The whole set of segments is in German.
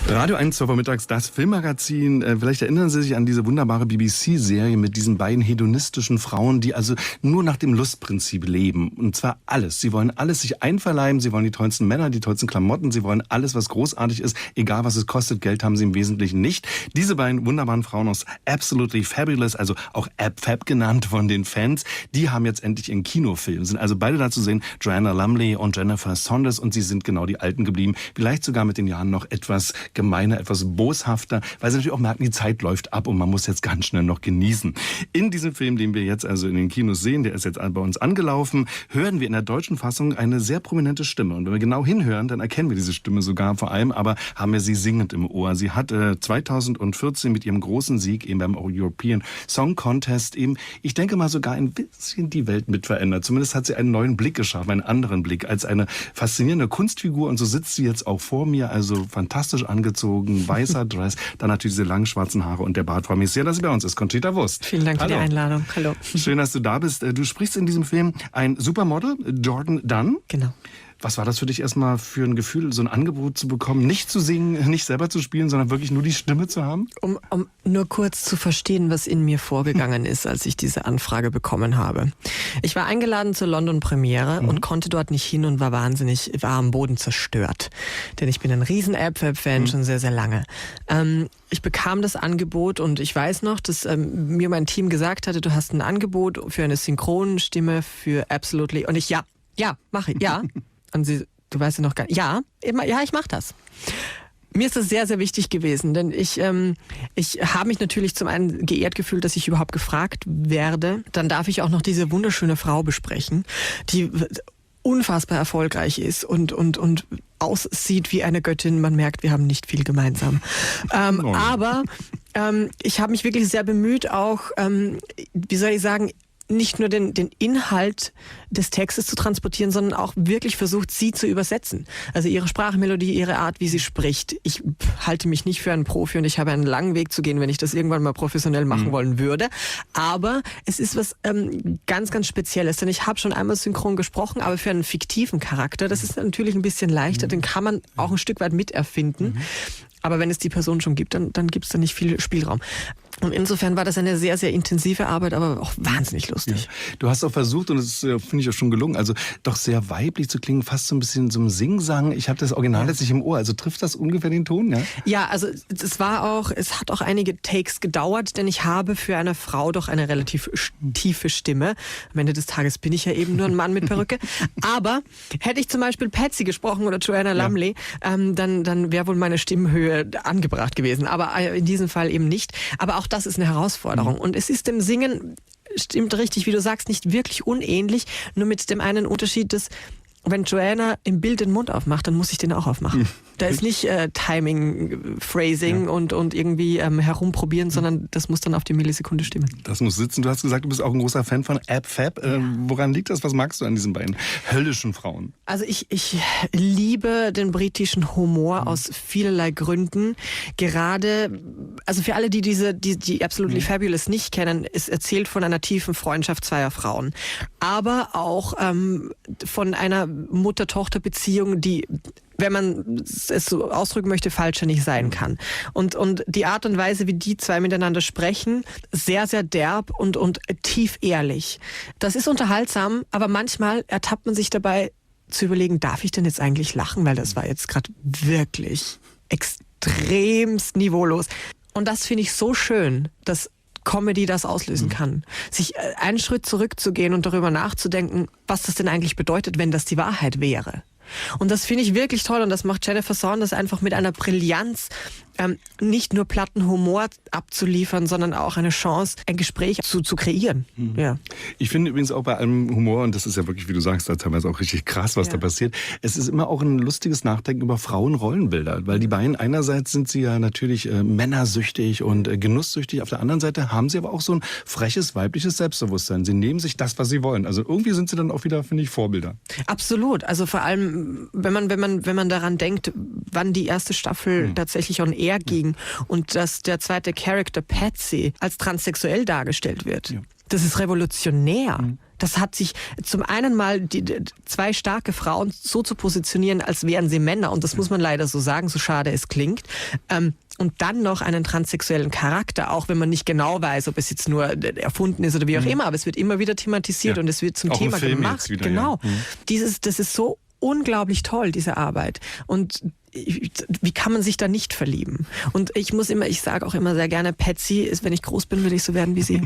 Radio 1, 12 Uhr mittags, das Filmmagazin. Vielleicht erinnern Sie sich an diese wunderbare BBC-Serie mit diesen beiden hedonistischen Frauen, die also nur nach dem Lustprinzip leben. Und zwar alles. Sie wollen alles sich einverleiben, sie wollen die tollsten Männer, die tollsten Klamotten, sie wollen alles, was großartig ist, egal was es kostet. Geld haben sie im Wesentlichen nicht. Diese beiden wunderbaren Frauen aus Absolutely Fabulous, also auch Ab-Fab genannt von den Fans, die haben jetzt endlich ihren Kinofilm. Sind also beide da zu sehen, Joanna Lumley und Jennifer Saunders, und sie sind genau die Alten geblieben. Vielleicht sogar mit den Jahren noch etwas gemeiner, etwas boshafter, weil sie natürlich auch merken, die Zeit läuft ab und man muss jetzt ganz schnell noch genießen. In diesem Film, den wir jetzt also in den Kinos sehen, der ist jetzt bei uns angelaufen, hören wir in der deutschen Fassung eine sehr prominente Stimme. Und wenn wir genau hinhören, dann erkennen wir diese Stimme sogar vor allem, aber haben wir sie singend im Ohr. Sie hat 2014 mit ihrem großen Sieg eben beim European Song Contest eben, ich denke mal, sogar ein bisschen die Welt mit verändert. Zumindest hat sie einen neuen Blick geschaffen, einen anderen Blick, als eine faszinierende Kunstfigur. Und so sitzt sie jetzt auch vor mir, also fantastisch angezogen, weißer Dress, dann natürlich diese langen schwarzen Haare und der Bart. Freue mich sehr, dass sie bei uns ist. Conchita Wurst. Vielen Dank für die Einladung. Hallo. Schön, dass du da bist. Du sprichst in diesem Film ein Supermodel, Jordan Dunn. Genau. Was war das für dich erstmal für ein Gefühl, so ein Angebot zu bekommen, nicht zu singen, nicht selber zu spielen, sondern wirklich nur die Stimme zu haben? Um nur kurz zu verstehen, was in mir vorgegangen ist, als ich diese Anfrage bekommen habe. Ich war eingeladen zur London-Premiere und konnte dort nicht hin und war am Boden zerstört. Denn ich bin ein riesen Ab-Fab-Fan, schon sehr, sehr lange. Ich bekam das Angebot und ich weiß noch, dass mir mein Team gesagt hatte, du hast ein Angebot für eine Synchronstimme für Absolutely. Und ich, ja, mache ich, ja. Und du weißt ja noch gar nicht, ja, ich mache das. Mir ist das sehr, sehr wichtig gewesen, denn ich habe mich natürlich zum einen geehrt gefühlt, dass ich überhaupt gefragt werde. Dann darf ich auch noch diese wunderschöne Frau besprechen, die unfassbar erfolgreich ist und aussieht wie eine Göttin. Man merkt, wir haben nicht viel gemeinsam. Aber ich habe mich wirklich sehr bemüht, auch, nicht nur den Inhalt des Textes zu transportieren, sondern auch wirklich versucht, sie zu übersetzen. Also ihre Sprachmelodie, ihre Art, wie sie spricht. Ich halte mich nicht für einen Profi und ich habe einen langen Weg zu gehen, wenn ich das irgendwann mal professionell machen wollen würde. Aber es ist was ganz, ganz Spezielles. Denn ich habe schon einmal synchron gesprochen, aber für einen fiktiven Charakter. Das ist natürlich ein bisschen leichter. Den kann man auch ein Stück weit miterfinden. Aber wenn es die Person schon gibt, dann gibt es da nicht viel Spielraum. Und insofern war das eine sehr, sehr intensive Arbeit, aber auch wahnsinnig lustig. Ja. Du hast auch versucht, und das finde ich auch schon gelungen, also doch sehr weiblich zu klingen, fast so ein bisschen so ein Singsang. Ich habe das Original jetzt nicht im Ohr, also trifft das ungefähr den Ton? Ja, ja, also es hat auch einige Takes gedauert, denn ich habe für eine Frau doch eine relativ tiefe Stimme. Am Ende des Tages bin ich ja eben nur ein Mann mit Perücke. Aber hätte ich zum Beispiel Patsy gesprochen oder Joanna Lumley, dann wäre wohl meine Stimmhöhe angebracht gewesen. Aber in diesem Fall eben nicht. Aber auch das ist eine Herausforderung. Und es ist dem Singen, stimmt richtig, wie du sagst, nicht wirklich unähnlich, nur mit dem einen Unterschied, dass wenn Joanna im Bild den Mund aufmacht, dann muss ich den auch aufmachen. Da ist nicht Timing, Phrasing und irgendwie herumprobieren, sondern das muss dann auf die Millisekunde stimmen. Das muss sitzen. Du hast gesagt, du bist auch ein großer Fan von Ab-Fab. Woran liegt das? Was magst du an diesen beiden höllischen Frauen? Also ich liebe den britischen Humor aus vielerlei Gründen. Gerade, also für alle, die Absolutely Fabulous nicht kennen, es erzählt von einer tiefen Freundschaft zweier Frauen. Aber auch von einer Mutter-Tochter-Beziehung, die, wenn man es so ausdrücken möchte, falscher nicht sein kann. Und die Art und Weise, wie die zwei miteinander sprechen, sehr, sehr derb und tief ehrlich. Das ist unterhaltsam, aber manchmal ertappt man sich dabei zu überlegen, darf ich denn jetzt eigentlich lachen? Weil das war jetzt gerade wirklich extremst niveaulos. Und das finde ich so schön, dass Comedy das auslösen kann. Sich einen Schritt zurückzugehen und darüber nachzudenken, was das denn eigentlich bedeutet, wenn das die Wahrheit wäre. Und das finde ich wirklich toll und das macht Jennifer Saunders einfach mit einer Brillanz, nicht nur platten Humor abzuliefern, sondern auch eine Chance, ein Gespräch zu kreieren. Ja. Ich finde übrigens auch bei allem Humor, und das ist ja wirklich, wie du sagst, teilweise auch richtig krass, was da passiert, es ist immer auch ein lustiges Nachdenken über Frauenrollenbilder, weil die beiden, einerseits sind sie ja natürlich männersüchtig und genusssüchtig, auf der anderen Seite haben sie aber auch so ein freches weibliches Selbstbewusstsein. Sie nehmen sich das, was sie wollen. Also irgendwie sind sie dann auch wieder, finde ich, Vorbilder. Absolut. Also vor allem, wenn man daran denkt, wann die erste Staffel tatsächlich on air ging und dass der zweite Charakter Patsy als transsexuell dargestellt wird. Ja. das ist revolutionär. Das hat sich zum einen mal zwei starke Frauen so zu positionieren, als wären sie Männer. Und das muss man leider so sagen, so schade es klingt. Und dann noch einen transsexuellen Charakter, auch wenn man nicht genau weiß, ob es jetzt nur erfunden ist oder wie auch immer. Aber es wird immer wieder thematisiert und es wird zum Thema gemacht. Wieder, genau. Ja. Das ist so unglaublich toll, diese Arbeit. Und wie kann man sich da nicht verlieben? Und ich sage auch immer sehr gerne, Patsy ist, wenn ich groß bin, will ich so werden wie sie.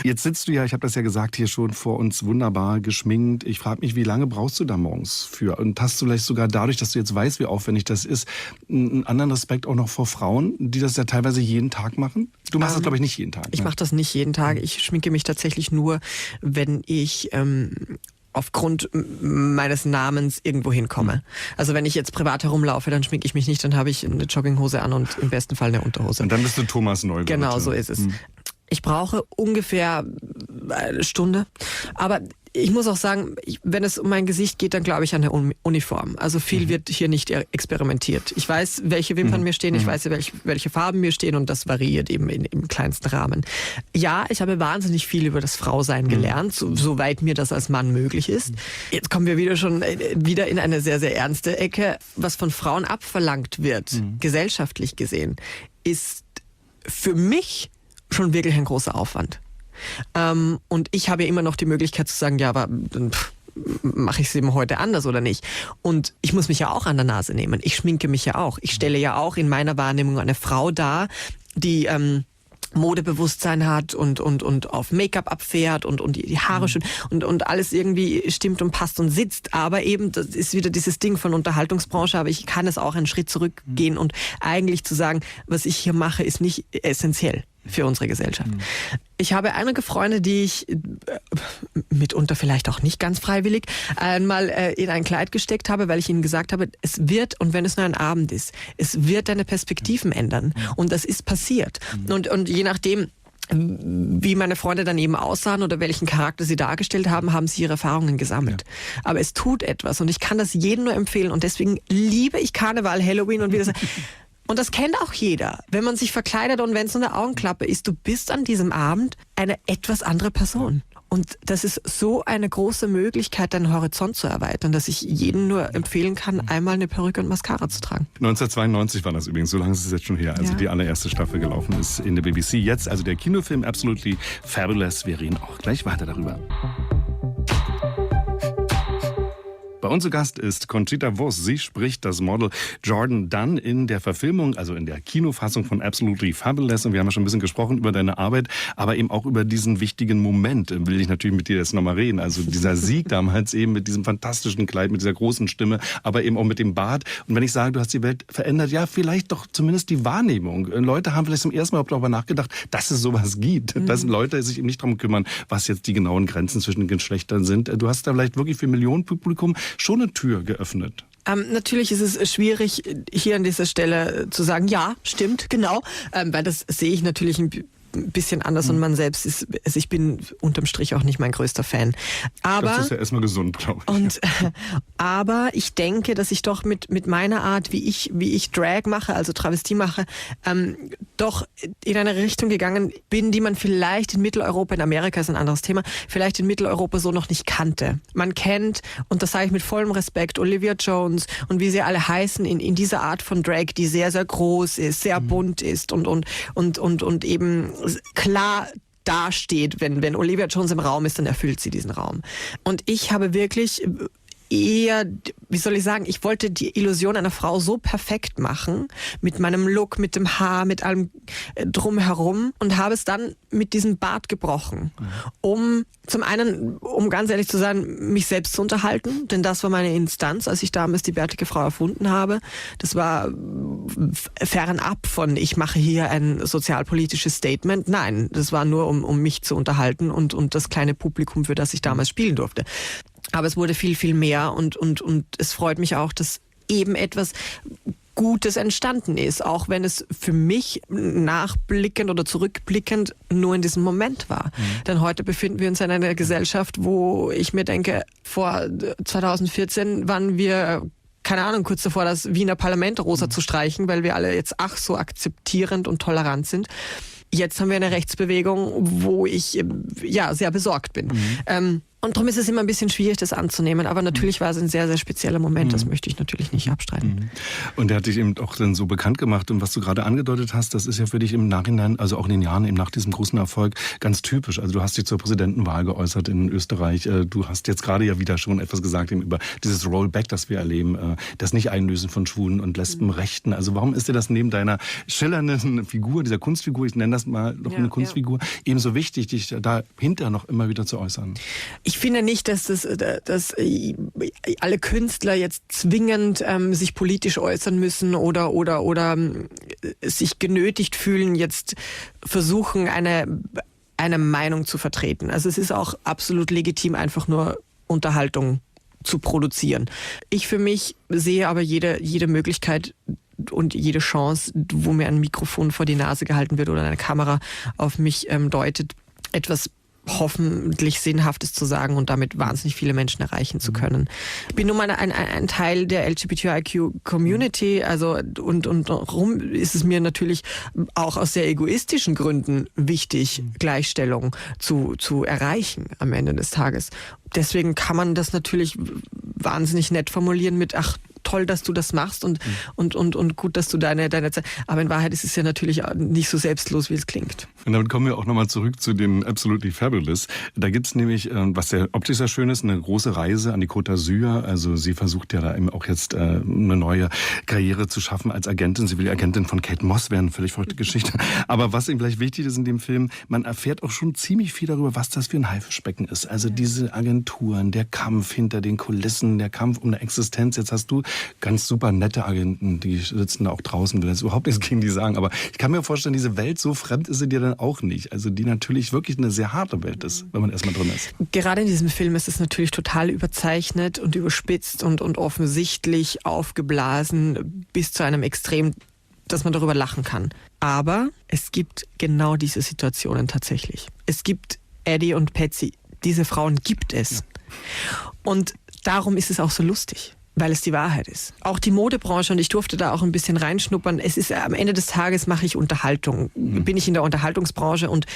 Jetzt sitzt du ja, ich habe das ja gesagt, hier schon vor uns wunderbar geschminkt. Ich frage mich, wie lange brauchst du da morgens für? Und hast du vielleicht sogar dadurch, dass du jetzt weißt, wie aufwendig das ist, einen anderen Respekt auch noch vor Frauen, die das ja teilweise jeden Tag machen? Du machst das, glaube ich, nicht jeden Tag. Ich mache das nicht jeden Tag. Ich schminke mich tatsächlich nur, wenn ich aufgrund meines Namens irgendwo hinkomme. Also wenn ich jetzt privat herumlaufe, dann schminke ich mich nicht, dann habe ich eine Jogginghose an und im besten Fall eine Unterhose. Und dann bist du Thomas Neubert. Genau, so ist es. Ich brauche ungefähr eine Stunde, aber ich muss auch sagen, wenn es um mein Gesicht geht, dann glaube ich an der Uniform. Also viel wird hier nicht experimentiert. Ich weiß, welche Wimpern mir stehen, ich weiß, welche Farben mir stehen und das variiert eben im kleinsten Rahmen. Ja, ich habe wahnsinnig viel über das Frausein gelernt, soweit mir das als Mann möglich ist. Jetzt kommen wir wieder in eine sehr, sehr ernste Ecke. Was von Frauen abverlangt wird, gesellschaftlich gesehen, ist für mich schon wirklich ein großer Aufwand. Und ich habe ja immer noch die Möglichkeit zu sagen, ja, aber dann mache ich es eben heute anders oder nicht. Und ich muss mich ja auch an der Nase nehmen. Ich schminke mich ja auch. Ich stelle ja auch in meiner Wahrnehmung eine Frau dar, die Modebewusstsein hat und auf Make-up abfährt und die Haare schön und alles irgendwie stimmt und passt und sitzt. Aber eben, das ist wieder dieses Ding von Unterhaltungsbranche, aber ich kann es auch einen Schritt zurückgehen und eigentlich zu sagen, was ich hier mache, ist nicht essentiell für unsere Gesellschaft. Ich habe einige Freunde, die ich mitunter vielleicht auch nicht ganz freiwillig einmal in ein Kleid gesteckt habe, weil ich ihnen gesagt habe, es wird, und wenn es nur ein Abend ist, es wird deine Perspektiven ändern. Und das ist passiert. Und je nachdem, wie meine Freunde dann eben aussahen oder welchen Charakter sie dargestellt haben, haben sie ihre Erfahrungen gesammelt. Ja. Aber es tut etwas und ich kann das jedem nur empfehlen und deswegen liebe ich Karneval, Halloween und wie das. Und das kennt auch jeder. Wenn man sich verkleidet und wenn es nur eine Augenklappe ist, du bist an diesem Abend eine etwas andere Person. Und das ist so eine große Möglichkeit, deinen Horizont zu erweitern, dass ich jedem nur empfehlen kann, einmal eine Perücke und Mascara zu tragen. 1992 war das übrigens, so lange ist es jetzt schon her, als die allererste Staffel gelaufen ist in der BBC. Jetzt also der Kinofilm Absolutely Fabulous. Wir reden auch gleich weiter darüber. Bei uns zu Gast ist Conchita Wurst. Sie spricht das Model Jordan Dunn in der Verfilmung, also in der Kinofassung von Absolutely Fabulous. Und wir haben ja schon ein bisschen gesprochen über deine Arbeit, aber eben auch über diesen wichtigen Moment. Will ich natürlich mit dir jetzt nochmal reden. Also dieser Sieg damals eben mit diesem fantastischen Kleid, mit dieser großen Stimme, aber eben auch mit dem Bart. Und wenn ich sage, du hast die Welt verändert, ja, vielleicht doch zumindest die Wahrnehmung. Leute haben vielleicht zum ersten Mal darüber nachgedacht, dass es sowas gibt. Dass Leute sich eben nicht darum kümmern, was jetzt die genauen Grenzen zwischen den Geschlechtern sind. Du hast da vielleicht wirklich für Millionenpublikum schon eine Tür geöffnet. Natürlich ist es schwierig, hier an dieser Stelle zu sagen, ja, stimmt, genau, weil das sehe ich natürlich ein bisschen anders und man selbst ist, also ich bin unterm Strich auch nicht mein größter Fan. Aber das ist ja erstmal gesund, glaube ich. Aber ich denke, dass ich doch mit meiner Art, wie ich Drag mache, also Travestie mache, doch in eine Richtung gegangen bin, die man vielleicht in Mitteleuropa, in Amerika ist ein anderes Thema, vielleicht in Mitteleuropa so noch nicht kannte. Man kennt, und das sage ich mit vollem Respekt, Olivia Jones und wie sie alle heißen, in dieser Art von Drag, die sehr, sehr groß ist, sehr bunt ist und eben klar dasteht, wenn Olivia Jones im Raum ist, dann erfüllt sie diesen Raum. Und ich habe wirklich eher, wie soll ich sagen, ich wollte die Illusion einer Frau so perfekt machen, mit meinem Look, mit dem Haar, mit allem drumherum und habe es dann mit diesem Bart gebrochen, um zum einen, um ganz ehrlich zu sein, mich selbst zu unterhalten, denn das war meine Instanz, als ich damals die bärtige Frau erfunden habe. Das war fernab von, ich mache hier ein sozialpolitisches Statement. Nein, das war nur, um mich zu unterhalten und das kleine Publikum, für das ich damals spielen durfte. Aber es wurde viel, viel mehr und es freut mich auch, dass eben etwas Gutes entstanden ist, auch wenn es für mich nachblickend oder zurückblickend nur in diesem Moment war. Denn heute befinden wir uns in einer Gesellschaft, wo ich mir denke, vor 2014 waren wir, keine Ahnung, kurz davor, das Wiener Parlament rosa zu streichen, weil wir alle jetzt ach so akzeptierend und tolerant sind. jetzt haben wir eine Rechtsbewegung, wo ich sehr besorgt bin. Und darum ist es immer ein bisschen schwierig, das anzunehmen. Aber natürlich war es ein sehr, sehr spezieller Moment. Das möchte ich natürlich nicht abstreiten. Und der hat dich eben auch dann so bekannt gemacht. Und was du gerade angedeutet hast, das ist ja für dich im Nachhinein, also auch in den Jahren eben nach diesem großen Erfolg, ganz typisch. Also du hast dich zur Präsidentenwahl geäußert in Österreich. Du hast jetzt gerade ja wieder schon etwas gesagt eben über dieses Rollback, das wir erleben. Das Nicht-Einlösen von Schwulen und Lesbenrechten. Also warum ist dir das neben deiner schillernden Figur, dieser Kunstfigur, ich nenne das mal noch eine Kunstfigur, ebenso wichtig, dich dahinter noch immer wieder zu äußern? Ich finde nicht, dass alle Künstler jetzt zwingend sich politisch äußern müssen oder sich genötigt fühlen, jetzt versuchen, eine Meinung zu vertreten. Also es ist auch absolut legitim, einfach nur Unterhaltung zu produzieren. Ich für mich sehe aber jede Möglichkeit und jede Chance, wo mir ein Mikrofon vor die Nase gehalten wird oder eine Kamera auf mich deutet, etwas hoffentlich Sinnhaftes zu sagen und damit wahnsinnig viele Menschen erreichen zu können. Ich bin nun mal ein Teil der LGBTIQ-Community, also und darum ist es mir natürlich auch aus sehr egoistischen Gründen wichtig, Gleichstellung zu erreichen am Ende des Tages. Deswegen kann man das natürlich wahnsinnig nett formulieren mit, ach, toll, dass du das machst und gut, dass du deine Zeit. Aber in Wahrheit ist es ja natürlich nicht so selbstlos, wie es klingt. Und damit kommen wir auch nochmal zurück zu den Absolutely Fabulous. Da gibt's nämlich, was sehr optisch sehr schön ist, eine große Reise an die Côte d'Azur. Also sie versucht ja da eben auch jetzt eine neue Karriere zu schaffen als Agentin. Sie will die Agentin von Kate Moss werden, völlig verrückte Geschichte. Aber was eben vielleicht wichtig ist in dem Film, man erfährt auch schon ziemlich viel darüber, was das für ein Haifischbecken ist. Also diese Agenturen, der Kampf hinter den Kulissen, der Kampf um eine Existenz. Jetzt hast du ganz super nette Agenten, die sitzen da auch draußen, will jetzt überhaupt nichts gegen die sagen, aber ich kann mir vorstellen, diese Welt, so fremd ist sie dir dann auch nicht. Also die natürlich wirklich eine sehr harte Welt ist, wenn man erstmal drin ist. Gerade in diesem Film ist es natürlich total überzeichnet und überspitzt und offensichtlich aufgeblasen bis zu einem Extrem, dass man darüber lachen kann. Aber es gibt genau diese Situationen tatsächlich. Es gibt Eddie und Patsy. Diese Frauen gibt es. Ja. Und darum ist es auch so lustig. Weil es die Wahrheit ist. Auch die Modebranche, und ich durfte da auch ein bisschen reinschnuppern, es ist am Ende des Tages mache ich Unterhaltung. Bin ich in der Unterhaltungsbranche und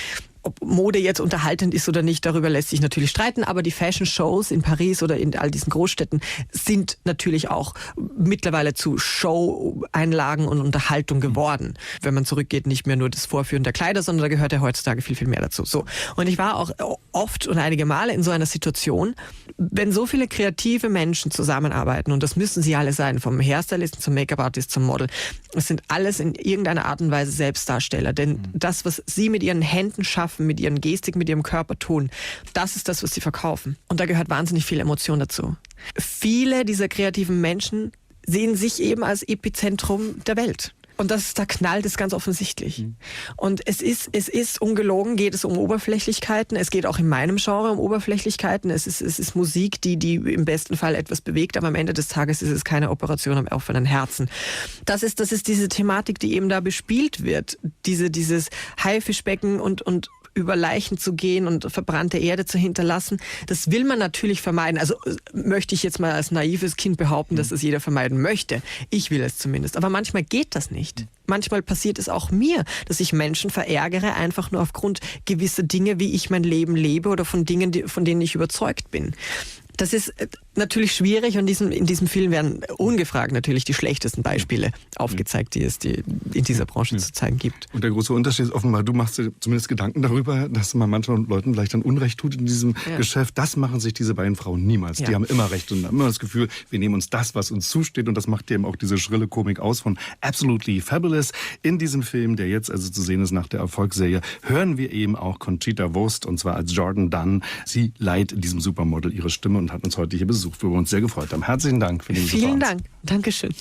ob Mode jetzt unterhaltend ist oder nicht, darüber lässt sich natürlich streiten, aber die Fashion-Shows in Paris oder in all diesen Großstädten sind natürlich auch mittlerweile zu Show-Einlagen und Unterhaltung geworden. Wenn man zurückgeht, nicht mehr nur das Vorführen der Kleider, sondern da gehört ja heutzutage viel, viel mehr dazu. So. Und ich war auch oft und einige Male in so einer Situation, wenn so viele kreative Menschen zusammenarbeiten, und das müssen sie alle sein, vom Hairstylisten zum Make-up-Artist zum Model, es sind alles in irgendeiner Art und Weise Selbstdarsteller, denn das, was sie mit ihren Händen schaffen, mit ihren Gestik, mit ihrem Körper tun, das ist das, was sie verkaufen. Und da gehört wahnsinnig viel Emotion dazu. Viele dieser kreativen Menschen sehen sich eben als Epizentrum der Welt. Und da knallt es ganz offensichtlich. Und es ist ungelogen, geht es um Oberflächlichkeiten. Es geht auch in meinem Genre um Oberflächlichkeiten. Es ist Musik, die im besten Fall etwas bewegt, aber am Ende des Tages ist es keine Operation am offenen Herzen. Das ist diese Thematik, die eben da bespielt wird. Dieses Haifischbecken und über Leichen zu gehen und verbrannte Erde zu hinterlassen. Das will man natürlich vermeiden. Also möchte ich jetzt mal als naives Kind behaupten, dass das jeder vermeiden möchte. Ich will es zumindest. Aber manchmal geht das nicht. Manchmal passiert es auch mir, dass ich Menschen verärgere, einfach nur aufgrund gewisser Dinge, wie ich mein Leben lebe oder von Dingen, von denen ich überzeugt bin. Das ist natürlich schwierig und in diesem Film werden ungefragt natürlich die schlechtesten Beispiele aufgezeigt, die es in dieser Branche zu zeigen gibt. Und der große Unterschied ist offenbar, du machst dir zumindest Gedanken darüber, dass man manchmal Leuten vielleicht dann Unrecht tut in diesem Geschäft. Das machen sich diese beiden Frauen niemals. Die haben immer Recht und haben immer das Gefühl, wir nehmen uns das, was uns zusteht, und das macht eben auch diese schrille Komik aus von Absolutely Fabulous. In diesem Film, der jetzt also zu sehen ist nach der Erfolgsserie, hören wir eben auch Conchita Wurst, und zwar als Jordan Dunn. Sie leiht diesem Supermodel ihre Stimme und hat uns heute hier besucht, wo wir uns sehr gefreut haben. Herzlichen Dank für den Besuch. Vielen Dank. Dankeschön.